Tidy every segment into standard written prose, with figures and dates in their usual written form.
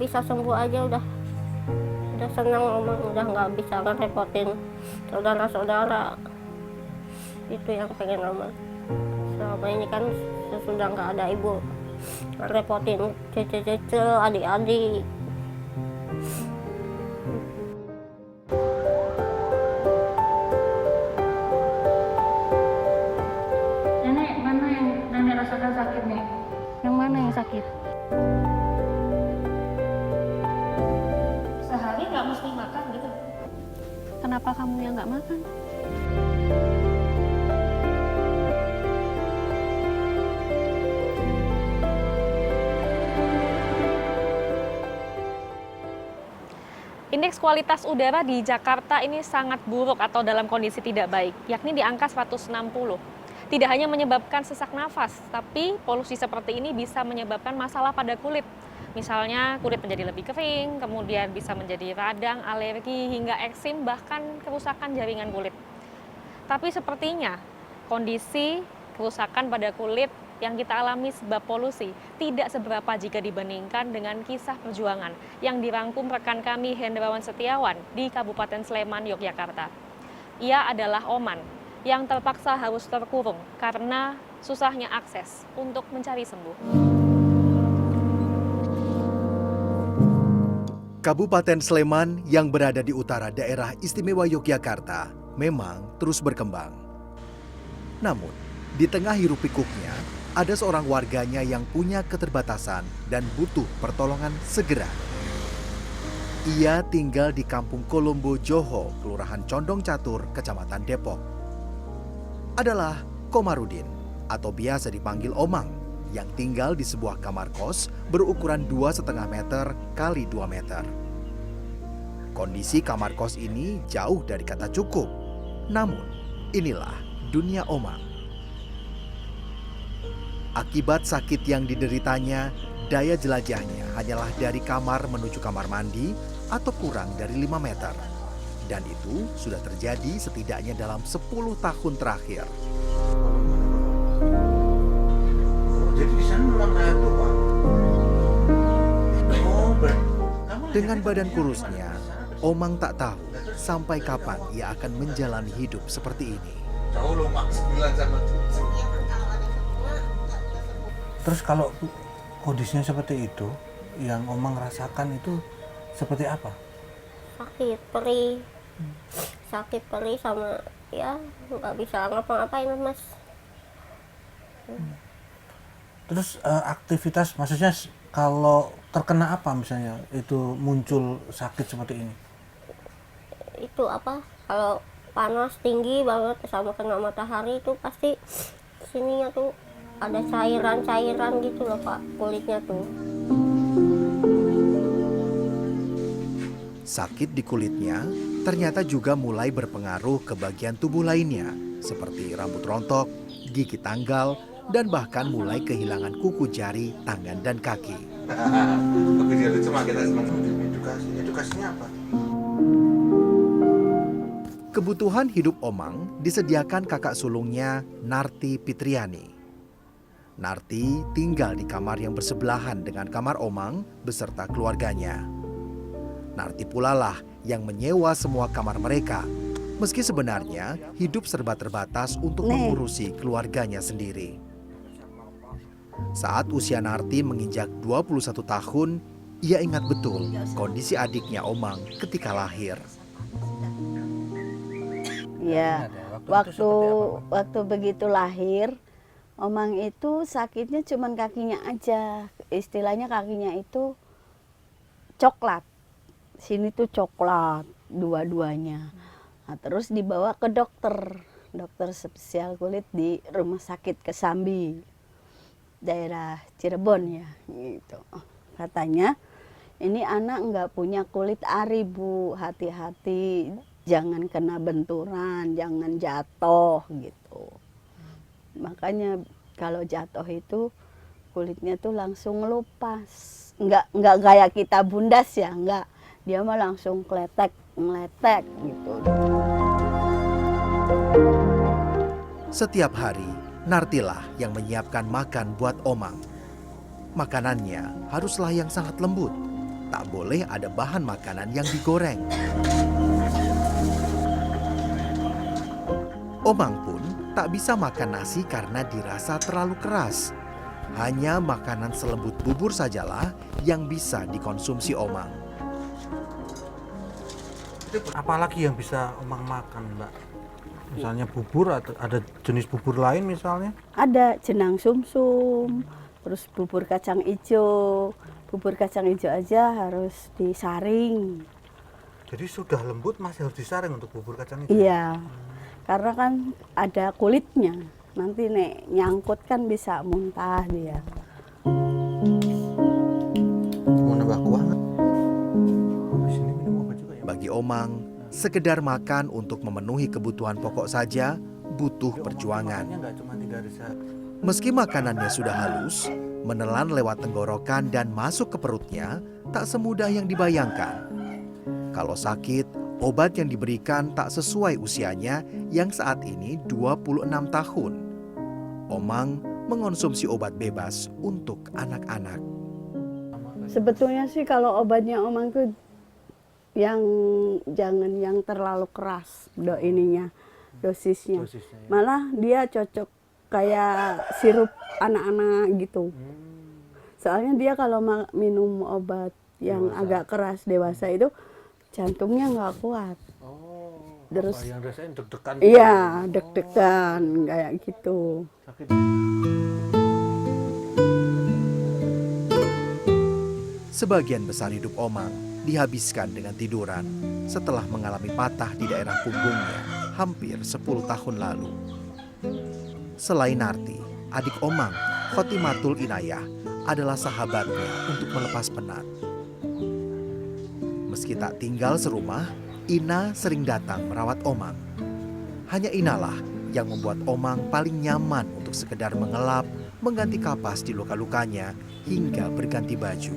bisa sembuh aja udah senang Omang, udah nggak bisa ngerepotin saudara-saudara. Itu yang pengen Omang. Selama ini kan sesudah nggak ada ibu, ngerepotin cece-cece, adik-adik. Nenek, mana yang nenek rasakan sakit nih? Yang mana yang sakit? Sehari nggak mesti makan gitu. Kenapa kamu yang nggak makan? Indeks kualitas udara di Jakarta ini sangat buruk atau dalam kondisi tidak baik, yakni di angka 160. Tidak hanya menyebabkan sesak nafas, tapi polusi seperti ini bisa menyebabkan masalah pada kulit. Misalnya kulit menjadi lebih kering, kemudian bisa menjadi radang, alergi, hingga eksim, bahkan kerusakan jaringan kulit. Tapi sepertinya kondisi kerusakan pada kulit yang kita alami sebab polusi tidak seberapa jika dibandingkan dengan kisah perjuangan yang dirangkum rekan kami Hendrawan Setiawan di Kabupaten Sleman, Yogyakarta. Ia adalah Oman yang terpaksa harus terkurung karena susahnya akses untuk mencari sembuh. Kabupaten Sleman yang berada di utara daerah istimewa Yogyakarta memang terus berkembang. Namun, di tengah hiruk pikuknya, ada seorang warganya yang punya keterbatasan dan butuh pertolongan segera. Ia tinggal di Kampung Kolombo Joho, Kelurahan Condong Catur, Kecamatan Depok. Adalah Komarudin atau biasa dipanggil Omang yang tinggal di sebuah kamar kos berukuran 2,5 meter kali 2 meter. Kondisi kamar kos ini jauh dari kata cukup. Namun, inilah dunia Omang. Akibat sakit yang dideritanya, daya jelajahnya hanyalah dari kamar menuju kamar mandi atau kurang dari 5 meter. Dan itu sudah terjadi setidaknya dalam 10 tahun terakhir. Jadi di sana memang ada tuh, Pak. Dengan badan kurusnya, Omang tak tahu sampai kapan ia akan menjalani hidup seperti ini. Jauh loh, Mak. 9 sama 7. Terus kalau kondisinya seperti itu, yang Omang rasakan itu seperti apa? Sakit perih sama ya nggak bisa ngapa-ngapain Mas. Terus aktivitas, maksudnya kalau terkena apa misalnya itu muncul sakit seperti ini? Itu apa? Kalau panas tinggi banget sama kena matahari itu pasti sininya tuh ada cairan-cairan gitu loh Pak, kulitnya tuh. Sakit di kulitnya ternyata juga mulai berpengaruh ke bagian tubuh lainnya, seperti rambut rontok, gigi tanggal, dan bahkan mulai kehilangan kuku jari, tangan, dan kaki. Begitu cuma kita senang edukasi. Edukasinya apa? Kebutuhan hidup Omang disediakan kakak sulungnya, Narti Pitriani. Narti tinggal di kamar yang bersebelahan dengan kamar Omang beserta keluarganya. Narti pula lah yang menyewa semua kamar mereka, meski sebenarnya hidup serba terbatas untuk mengurusi keluarganya sendiri. Saat usia Narti menginjak 21 tahun, ia ingat betul kondisi adiknya Omang ketika lahir. Ya, waktu begitu lahir, Omang itu sakitnya cuman kakinya aja. Istilahnya kakinya itu coklat. Sini tuh coklat dua-duanya. Nah, terus dibawa ke dokter spesial kulit di Rumah Sakit Kesambi, daerah Cirebon ya, gitu. Katanya ini anak nggak punya kulit ari Bu, hati-hati, jangan kena benturan, jangan jatuh gitu. Makanya kalau jatuh itu kulitnya tuh langsung ngelupas, nggak kayak kita bundas ya, nggak, dia mah langsung ngeletek gitu. Setiap hari, Nartilah yang menyiapkan makan buat Omang. Makanannya haruslah yang sangat lembut, tak boleh ada bahan makanan yang digoreng. Omang pun tak bisa makan nasi karena dirasa terlalu keras. Hanya makanan selembut bubur sajalah yang bisa dikonsumsi Omang. Apalagi yang bisa Omang makan, Mbak? Misalnya bubur atau ada jenis bubur lain misalnya? Ada jenang sumsum, terus bubur kacang ijo. Bubur kacang ijo aja harus disaring. Jadi sudah lembut masih harus disaring untuk bubur kacang ijo? Iya, karena kan ada kulitnya. Nanti nek nyangkut kan bisa muntah dia. Mau nambah kuah nggak? Di sini minum obat juga ya? Bagi Omang, sekedar makan untuk memenuhi kebutuhan pokok saja butuh perjuangan. Makannya nggak cuma 3 hari sehari. Meski makanannya sudah halus, menelan lewat tenggorokan dan masuk ke perutnya tak semudah yang dibayangkan. Kalau sakit, obat yang diberikan tak sesuai usianya yang saat ini 26 tahun. Omang mengonsumsi obat bebas untuk anak-anak. Sebetulnya sih kalau obatnya Omang tuh yang jangan yang terlalu keras dosisnya. Dosisnya ya. Malah dia cocok kayak sirup anak-anak gitu. Soalnya dia kalau minum obat yang Dewasa. agak keras dewasa itu jantungnya nggak kuat. Oh, Terus- apa yang rasain deg-degan? Iya, deg-degan kayak gitu. Sakit. Sebagian besar hidup Omang dihabiskan dengan tiduran setelah mengalami patah di daerah punggungnya hampir 10 tahun lalu. Selain Narti, adik Omang, Khotimatul Inayah, adalah sahabatnya untuk melepas penat. Meski tak tinggal serumah, Ina sering datang merawat Omang. Hanya Inalah yang membuat Omang paling nyaman untuk sekedar mengelap, mengganti kapas di luka-lukanya, hingga berganti baju.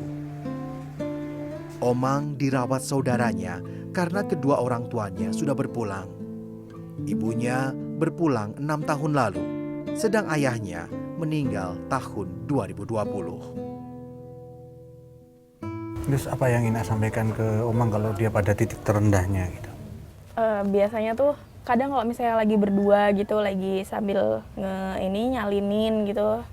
Omang dirawat saudaranya karena kedua orang tuanya sudah berpulang. Ibunya berpulang 6 tahun lalu, sedang ayahnya meninggal tahun 2020. Terus apa yang Ina sampaikan ke Omang kalau dia pada titik terendahnya gitu? Biasanya tuh kadang kalau misalnya lagi berdua gitu, lagi sambil nyalinin gitu,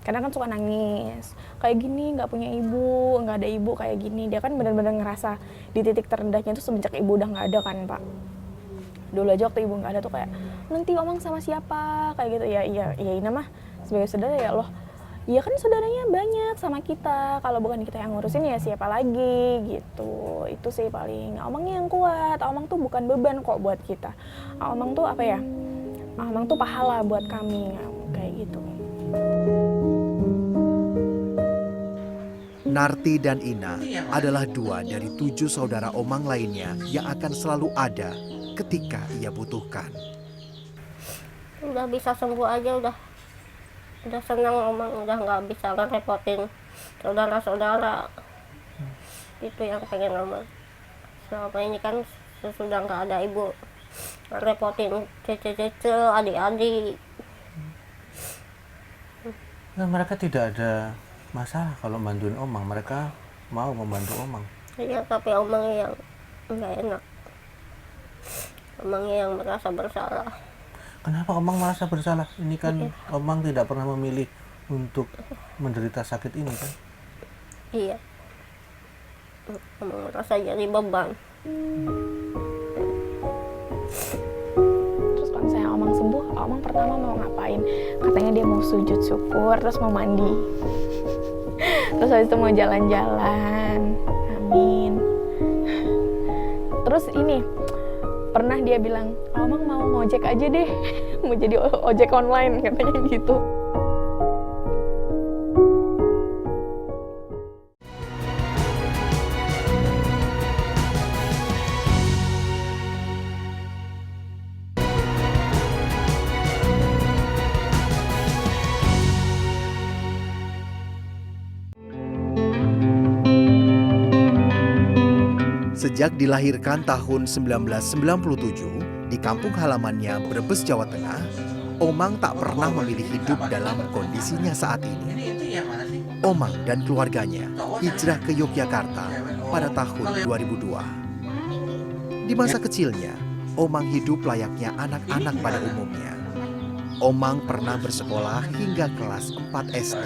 kadang kan suka nangis kayak gini, nggak punya ibu, nggak ada ibu kayak gini. Dia kan benar-benar ngerasa di titik terendahnya tuh semenjak ibu udah nggak ada kan, Pak. Dulu aja waktu ibu nggak ada tuh kayak, nanti Omang sama siapa kayak gitu. Ya Ina mah sebagai saudara ya loh, ya kan saudaranya banyak sama kita, kalau bukan kita yang ngurusin ya siapa lagi gitu. Itu sih paling Omang yang kuat. Omang tuh bukan beban kok buat kita. Omang tuh Omang tuh pahala buat kami kayak gitu. Narti dan Ina adalah 2 dari 7 saudara Omang lainnya yang akan selalu ada ketika ia butuhkan. Udah bisa sembuh aja udah senang Omang, udah nggak bisa ngerepotin saudara-saudara. Itu yang pengen Omang. Selama ini kan sesudah nggak ada ibu, ngerepotin cece-cece, adik-adik. Nah, mereka tidak ada masalah kalau bantuin Omang, mereka mau membantu Omang. Iya, tapi Omang yang nggak enak. Omang yang merasa bersalah. Kenapa Omang merasa bersalah? Ini kan Omang tidak pernah memilih untuk menderita sakit ini kan? Iya. Omang merasa jadi beban. Terus kalau misalnya Omang sembuh, Omang pertama mau ngapain? Katanya dia mau sujud syukur, terus mau mandi. Terus habis itu mau jalan-jalan. Amin. Terus ini, pernah dia bilang, Omang mau ngojek aja deh. Mau jadi ojek online, katanya gitu. Sejak dilahirkan tahun 1997 di kampung halamannya Brebes, Jawa Tengah, Omang tak pernah memilih hidup dalam kondisinya saat ini. Ini itu yang mana sih? Omang dan keluarganya hijrah ke Yogyakarta pada tahun 2002. Di masa kecilnya, Omang hidup layaknya anak-anak pada umumnya. Omang pernah bersekolah hingga kelas 4 SD.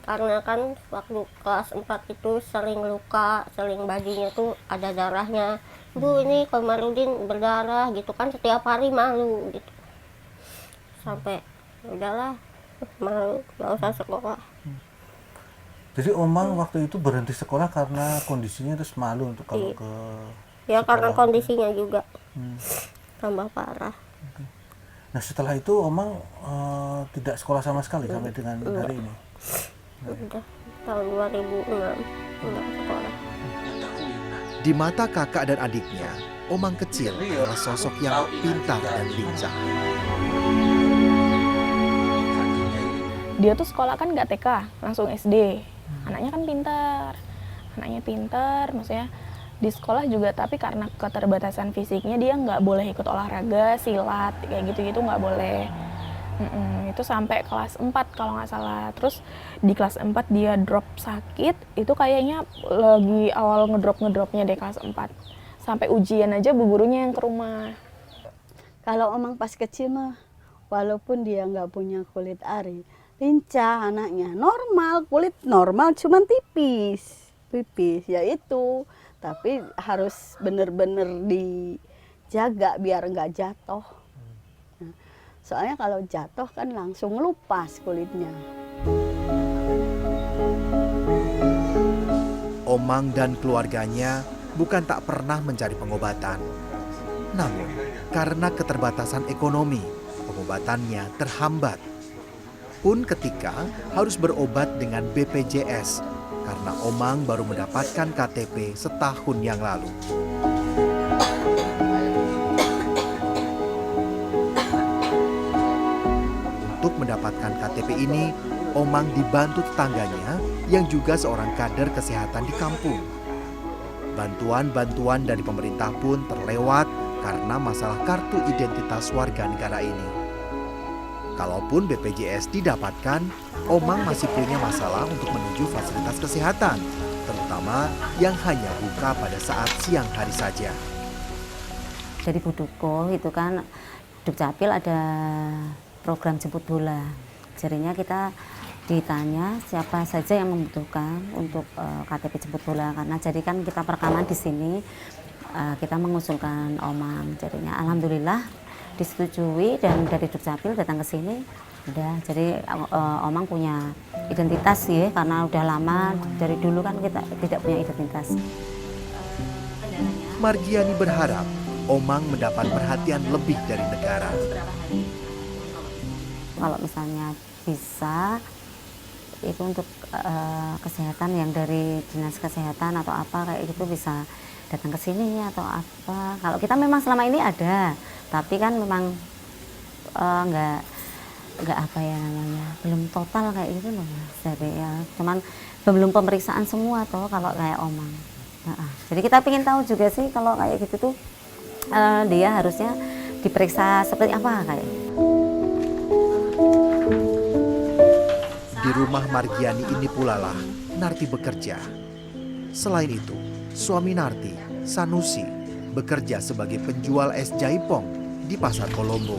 Karena kan waktu kelas 4 itu sering luka, sering bajunya tuh ada darahnya. Bu, ini Komarudin berdarah gitu kan, setiap hari malu gitu. Sampai udahlah, malu, gak usah sekolah. Jadi Omang waktu itu berhenti sekolah karena kondisinya terus malu untuk kalau Iya. ke Ya karena sekolah. kondisinya juga tambah parah. Nah setelah itu Omang tidak sekolah sama sekali sampai dengan hari ini. Udah tahun 2006 udah sekolah. Di mata kakak dan adiknya, Omang kecil adalah sosok yang pintar dan lincah. Dia tuh sekolah kan nggak TK, langsung SD. Anaknya kan pintar, maksudnya di sekolah juga, tapi karena keterbatasan fisiknya dia nggak boleh ikut olahraga, silat, kayak gitu-gitu nggak boleh. Itu sampai kelas 4 kalau nggak salah. Terus di kelas 4 dia drop sakit, itu kayaknya lagi awal ngedropnya deh kelas 4. Sampai ujian aja bu gurunya yang ke rumah. Kalau Omang pas kecil mah, walaupun dia nggak punya kulit ari, lincah anaknya, normal, kulit normal, cuman tipis, ya itu. Tapi harus bener-bener dijaga biar nggak jatuh. Nah, soalnya kalau jatuh kan langsung ngelupas kulitnya. Omang dan keluarganya bukan tak pernah mencari pengobatan. Namun, karena keterbatasan ekonomi, pengobatannya terhambat. Pun ketika harus berobat dengan BPJS, karena Omang baru mendapatkan KTP setahun yang lalu. Untuk mendapatkan KTP ini, Omang dibantu tetangganya yang juga seorang kader kesehatan di kampung. Bantuan-bantuan dari pemerintah pun terlewat karena masalah kartu identitas warga negara ini. Kalaupun BPJS didapatkan, Omang masih punya masalah untuk menuju fasilitas kesehatan, terutama yang hanya buka pada saat siang hari saja. Dari Buduko itu kan Dukcapil ada program jemput bola. Jadinya kita ditanya siapa saja yang membutuhkan untuk KTP jemput bola, karena jadi kan kita perekaman di sini kita mengusulkan Omang. Jadinya alhamdulillah disetujui dan dari Dukcapil datang ke sini. Udah, jadi Omang punya identitas sih, karena udah lama dari dulu kan kita tidak punya identitas. Margiani berharap Omang mendapat perhatian lebih dari negara. Kalau misalnya bisa itu untuk kesehatan yang dari dinas kesehatan atau apa kayak gitu bisa datang ke sini atau apa. Kalau kita memang selama ini ada, tapi kan memang nggak apa ya namanya, belum total kayak gitu loh Mas. Jadi ya cuman belum pemeriksaan semua toh kalau kayak Omang. Jadi kita ingin tahu juga sih kalau kayak gitu tuh dia harusnya diperiksa seperti apa kayak. Di rumah Margiani ini pula lah Narti bekerja. Selain itu, suami Narti, Sanusi, bekerja sebagai penjual es jaipong di Pasar Kolombo.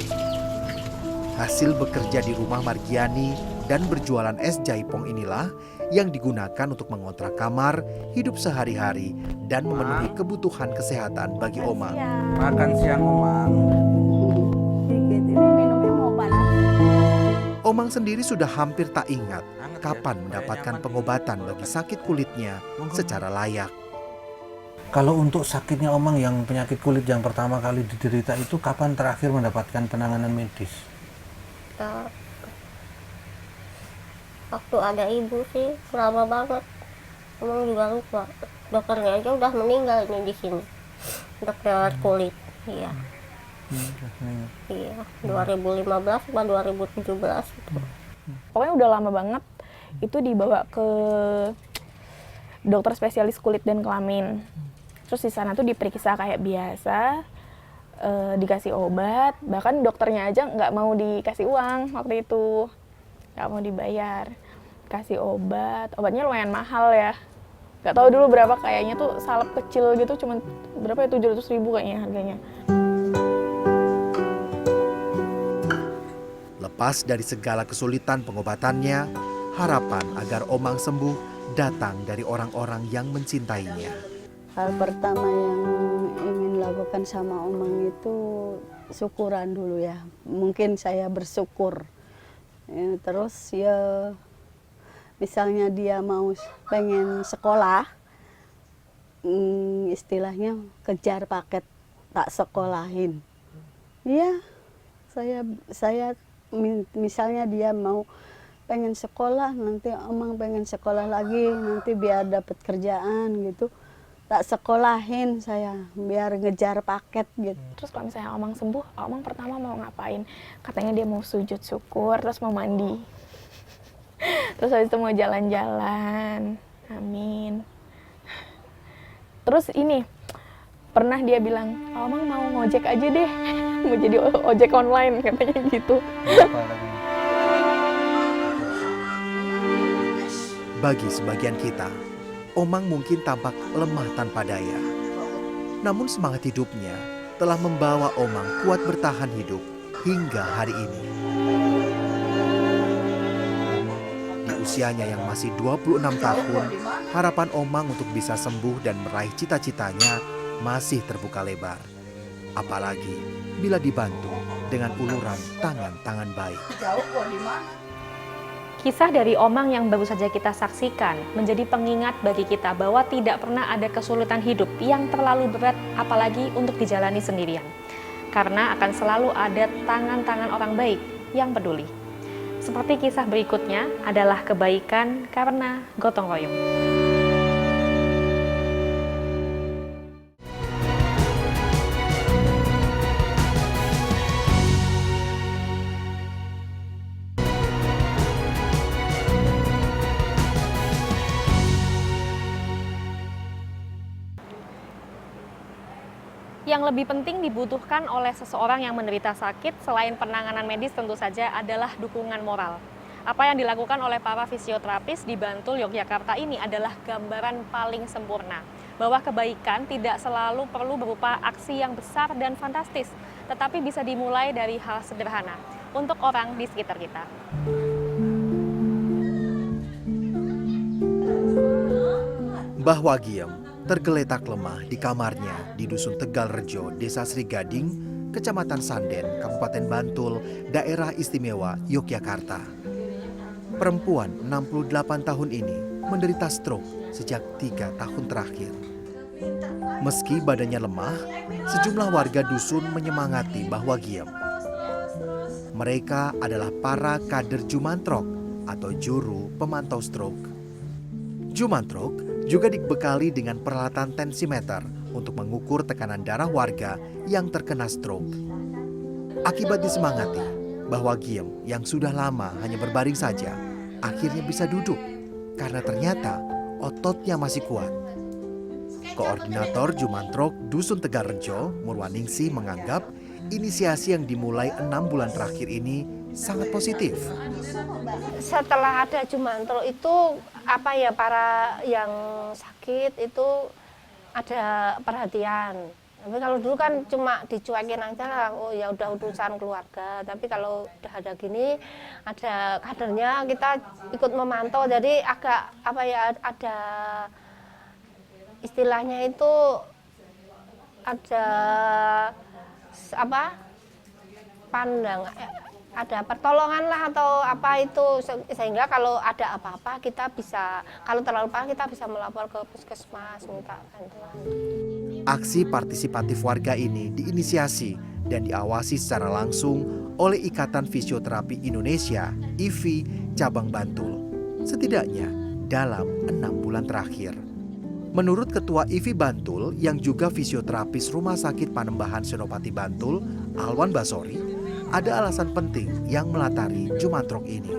Hasil bekerja di rumah Margiani dan berjualan es jaipong inilah yang digunakan untuk mengontrak kamar, hidup sehari-hari, dan memenuhi kebutuhan kesehatan bagi Omang. Makan siang Omang. Minumnya mau panas. Omang sendiri sudah hampir tak ingat kapan mendapatkan pengobatan bagi sakit kulitnya secara layak. Kalau untuk sakitnya Omang yang penyakit kulit yang pertama kali diderita itu kapan terakhir mendapatkan penanganan medis? Waktu ada ibu sih lama banget. Omang juga lupa. Dokternya aja udah meninggal ini di sini. Dokter kulit. Iya. Iya, 2015 atau 2017 itu. Pokoknya udah lama banget. Itu dibawa ke dokter spesialis kulit dan kelamin. Terus di sana tuh diperiksa kayak biasa, dikasih obat. Bahkan dokternya aja nggak mau dikasih uang waktu itu. nggak mau dibayar. Kasih obatnya lumayan mahal ya. Nggak tahu dulu berapa, kayaknya tuh salep kecil gitu cuman berapa ya, 700.000 kayaknya harganya. Lepas dari segala kesulitan pengobatannya, harapan agar Omang sembuh datang dari orang-orang yang mencintainya. Hal pertama yang ingin lakukan sama Omang itu syukuran dulu ya. Mungkin saya bersyukur. Ya, terus ya misalnya dia mau pengen sekolah, istilahnya kejar paket tak sekolahin. Iya, saya misalnya dia mau pengen sekolah, nanti Omang pengen sekolah lagi, nanti biar dapat kerjaan gitu. Tak sekolahin saya, biar ngejar paket gitu. Terus kalau misalnya Omang sembuh, Omang pertama mau ngapain? Katanya dia mau sujud syukur, terus mau mandi. Terus habis itu mau jalan-jalan. Amin. Terus ini, pernah dia bilang, Omang mau ngojek aja deh. Mau jadi ojek online, katanya gitu. Bagi sebagian kita, Omang mungkin tampak lemah tanpa daya. Namun semangat hidupnya telah membawa Omang kuat bertahan hidup hingga hari ini. Di usianya yang masih 26 tahun, harapan Omang untuk bisa sembuh dan meraih cita-citanya masih terbuka lebar. Apalagi bila dibantu dengan uluran tangan-tangan baik. Kisah dari Omang yang baru saja kita saksikan menjadi pengingat bagi kita bahwa tidak pernah ada kesulitan hidup yang terlalu berat apalagi untuk dijalani sendirian. Karena akan selalu ada tangan-tangan orang baik yang peduli. Seperti kisah berikutnya adalah kebaikan karena gotong royong. Yang lebih penting dibutuhkan oleh seseorang yang menderita sakit selain penanganan medis tentu saja adalah dukungan moral. Apa yang dilakukan oleh para fisioterapis di Bantul, Yogyakarta ini adalah gambaran paling sempurna. Bahwa kebaikan tidak selalu perlu berupa aksi yang besar dan fantastis, tetapi bisa dimulai dari hal sederhana untuk orang di sekitar kita. Mbah Wagiem tergeletak lemah di kamarnya di Dusun Tegalrejo, Desa Sri Gading, Kecamatan Sanden, Kabupaten Bantul, Daerah Istimewa Yogyakarta. Perempuan 68 tahun ini menderita stroke sejak 3 tahun terakhir. Meski badannya lemah, sejumlah warga dusun menyemangati Mbah Wagiem. Mereka adalah para kader Jumantrok atau juru pemantau stroke. Jumantrok juga dibekali dengan peralatan tensimeter untuk mengukur tekanan darah warga yang terkena stroke. Akibat disemangati, Mbah Wagiem yang sudah lama hanya berbaring saja, akhirnya bisa duduk karena ternyata ototnya masih kuat. Koordinator Jumantrok Dusun Tegalrejo, Murwaningsih menganggap inisiasi yang dimulai 6 bulan terakhir ini sangat positif. Setelah ada Jumantrok itu para yang sakit itu ada perhatian. Tapi kalau dulu kan cuma dicuekin aja, oh ya udah urusan keluarga. Tapi kalau udah ada gini, ada kadernya, kita ikut memantau. Jadi agak ada istilahnya itu ada pandang, ada pertolongan lah atau apa itu, sehingga kalau ada apa-apa kita bisa, kalau terlalu parah kita bisa melapor ke puskesmas minta bantuan. Aksi partisipatif warga ini diinisiasi dan diawasi secara langsung oleh Ikatan Fisioterapi Indonesia (IFI) cabang Bantul, setidaknya dalam 6 bulan terakhir. Menurut Ketua IFI Bantul yang juga fisioterapis Rumah Sakit Panembahan Senopati Bantul, Alwan Basori, ada alasan penting yang melatari Jumantrok ini.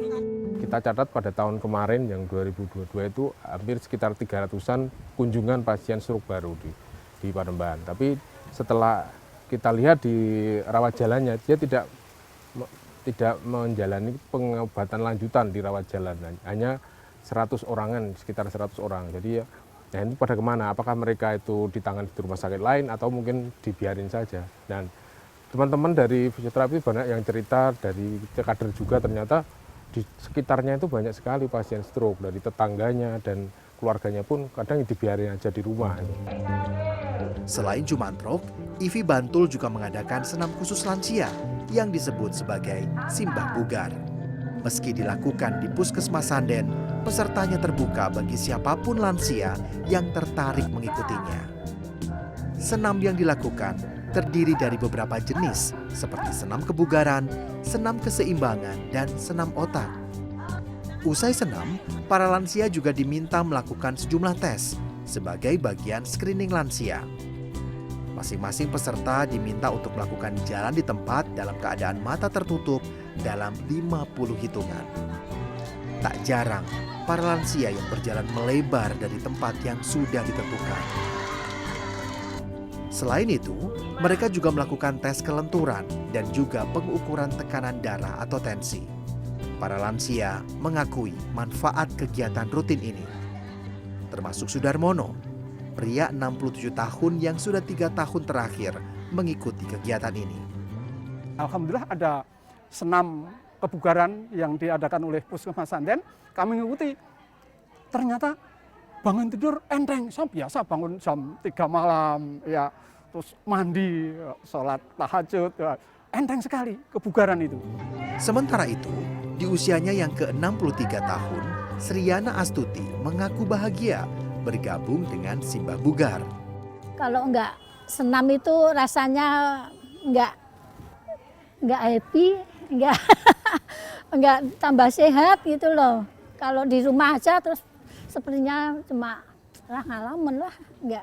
Kita catat pada tahun kemarin yang 2022 itu hampir sekitar 300-an kunjungan pasien stroke baru di Panembahan. Tapi setelah kita lihat di rawat jalannya, dia tidak tidak menjalani pengobatan lanjutan di rawat jalan, hanya 100 orangan, sekitar 100 orang. Jadi ya itu pada kemana? Apakah mereka itu ditangani di rumah sakit lain atau mungkin dibiarin saja? Dan teman-teman dari fisioterapi banyak yang cerita, dari kader juga ternyata di sekitarnya itu banyak sekali pasien stroke, dari tetangganya dan keluarganya pun kadang dibiarin aja di rumah. Selain Jumantrok, IVI Bantul juga mengadakan senam khusus lansia yang disebut sebagai Simbah Bugar. Meski dilakukan di Puskesmas Sanden, pesertanya terbuka bagi siapapun lansia yang tertarik mengikutinya. Senam yang dilakukan terdiri dari beberapa jenis seperti senam kebugaran, senam keseimbangan, dan senam otak. Usai senam, para lansia juga diminta melakukan sejumlah tes sebagai bagian screening lansia. Masing-masing peserta diminta untuk melakukan jalan di tempat dalam keadaan mata tertutup dalam 50 hitungan. Tak jarang, para lansia yang berjalan melebar dari tempat yang sudah ditentukan. Selain itu, mereka juga melakukan tes kelenturan dan juga pengukuran tekanan darah atau tensi. Para lansia mengakui manfaat kegiatan rutin ini. Termasuk Sudarmono, pria 67 tahun yang sudah 3 tahun terakhir mengikuti kegiatan ini. Alhamdulillah ada senam kebugaran yang diadakan oleh Puskesmas Sanden. Kami mengikuti, ternyata bangun tidur enteng, biasa bangun jam 3 malam, ya, terus mandi, sholat tahajud, ya, enteng sekali kebugaran itu. Sementara itu, di usianya yang ke-63 tahun, Sriana Astuti mengaku bahagia bergabung dengan Simbah Bugar. Kalau enggak senam itu rasanya enggak happy, enggak tambah sehat gitu loh. Kalau di rumah aja terus sepertinya cuma ngalamun lah, enggak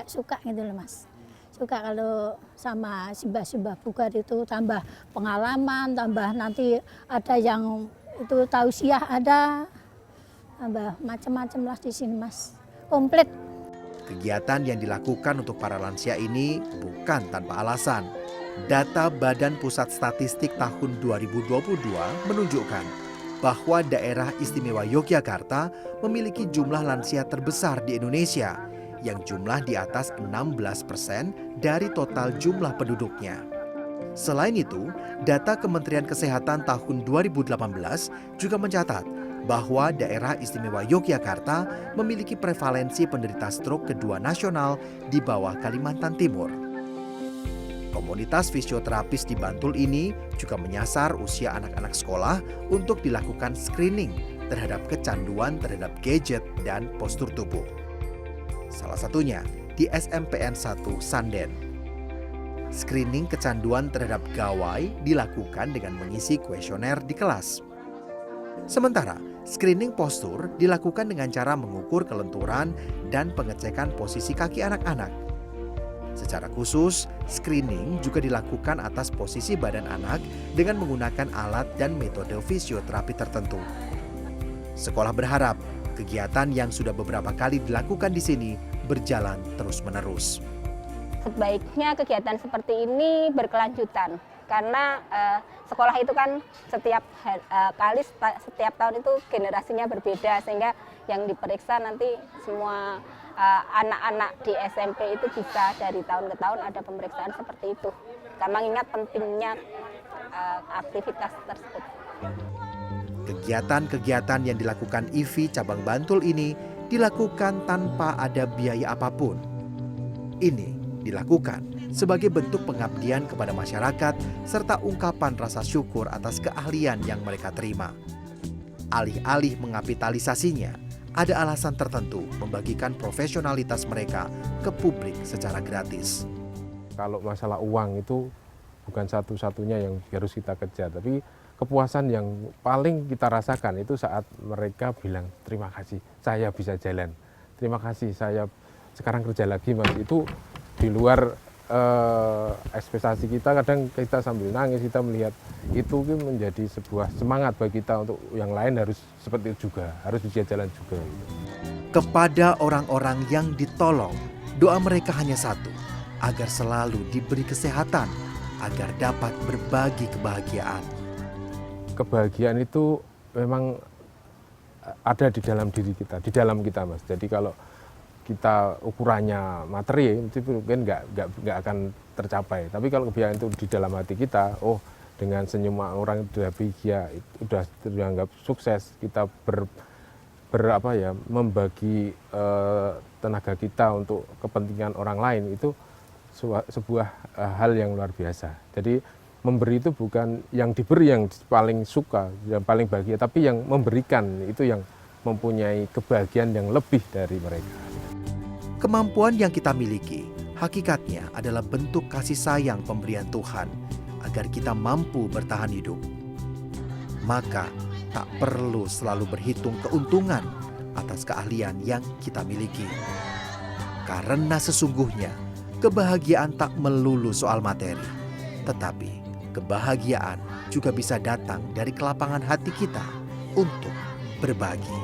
suka gitu loh Mas. Suka kalau sama Simbah Bugar itu tambah pengalaman, tambah nanti ada yang itu tausiah ada, tambah macam-macam lah di sini Mas. Komplit. Kegiatan yang dilakukan untuk para lansia ini bukan tanpa alasan. Data Badan Pusat Statistik tahun 2022 menunjukkan bahwa daerah istimewa Yogyakarta memiliki jumlah lansia terbesar di Indonesia yang jumlah di atas 16% dari total jumlah penduduknya. Selain itu, data Kementerian Kesehatan tahun 2018 juga mencatat bahwa daerah istimewa Yogyakarta memiliki prevalensi penderita stroke kedua nasional di bawah Kalimantan Timur. Komunitas fisioterapis di Bantul ini juga menyasar usia anak-anak sekolah untuk dilakukan screening terhadap kecanduan terhadap gadget dan postur tubuh. Salah satunya di SMPN 1 Sanden. Screening kecanduan terhadap gawai dilakukan dengan mengisi kuesioner di kelas. Sementara, screening postur dilakukan dengan cara mengukur kelenturan dan pengecekan posisi kaki anak-anak. Secara khusus, screening juga dilakukan atas posisi badan anak dengan menggunakan alat dan metode fisioterapi tertentu. Sekolah berharap kegiatan yang sudah beberapa kali dilakukan di sini berjalan terus-menerus. Sebaiknya kegiatan seperti ini berkelanjutan karena sekolah itu kan setiap tahun itu generasinya berbeda, sehingga yang diperiksa nanti semua anak-anak di SMP itu bisa dari tahun ke tahun ada pemeriksaan seperti itu. Karena mengingat pentingnya aktivitas tersebut. Kegiatan-kegiatan yang dilakukan IVI Cabang Bantul ini dilakukan tanpa ada biaya apapun. Ini dilakukan sebagai bentuk pengabdian kepada masyarakat serta ungkapan rasa syukur atas keahlian yang mereka terima. Alih-alih mengapitalisasinya, ada alasan tertentu membagikan profesionalitas mereka ke publik secara gratis. Kalau masalah uang itu bukan satu-satunya yang harus kita kejar, tapi kepuasan yang paling kita rasakan itu saat mereka bilang terima kasih saya bisa jalan, terima kasih saya sekarang kerja lagi Mas. Itu di luar ekspektasi kita, kadang kita sambil nangis kita melihat itu menjadi sebuah semangat bagi kita untuk yang lain harus seperti itu juga, harus bisa jalan juga. Kepada orang-orang yang ditolong, doa mereka hanya satu, agar selalu diberi kesehatan, agar dapat berbagi kebahagiaan. kebahagiaan itu memang ada di dalam diri kita, di dalam kita, Mas. Jadi kalau kita ukurannya materi itu mungkin nggak akan tercapai. Tapi kalau kebahagiaan itu di dalam hati kita, oh dengan senyum orang itu sudah bahagia, sudah dianggap sukses, kita membagi tenaga kita untuk kepentingan orang lain, itu sebuah hal yang luar biasa. Jadi memberi itu bukan yang diberi yang paling suka, yang paling bahagia, tapi yang memberikan itu yang mempunyai kebahagiaan yang lebih dari mereka. Kemampuan yang kita miliki hakikatnya adalah bentuk kasih sayang pemberian Tuhan agar kita mampu bertahan hidup. Maka tak perlu selalu berhitung keuntungan atas keahlian yang kita miliki. Karena sesungguhnya kebahagiaan tak melulu soal materi, tetapi kebahagiaan juga bisa datang dari kelapangan hati kita untuk berbagi.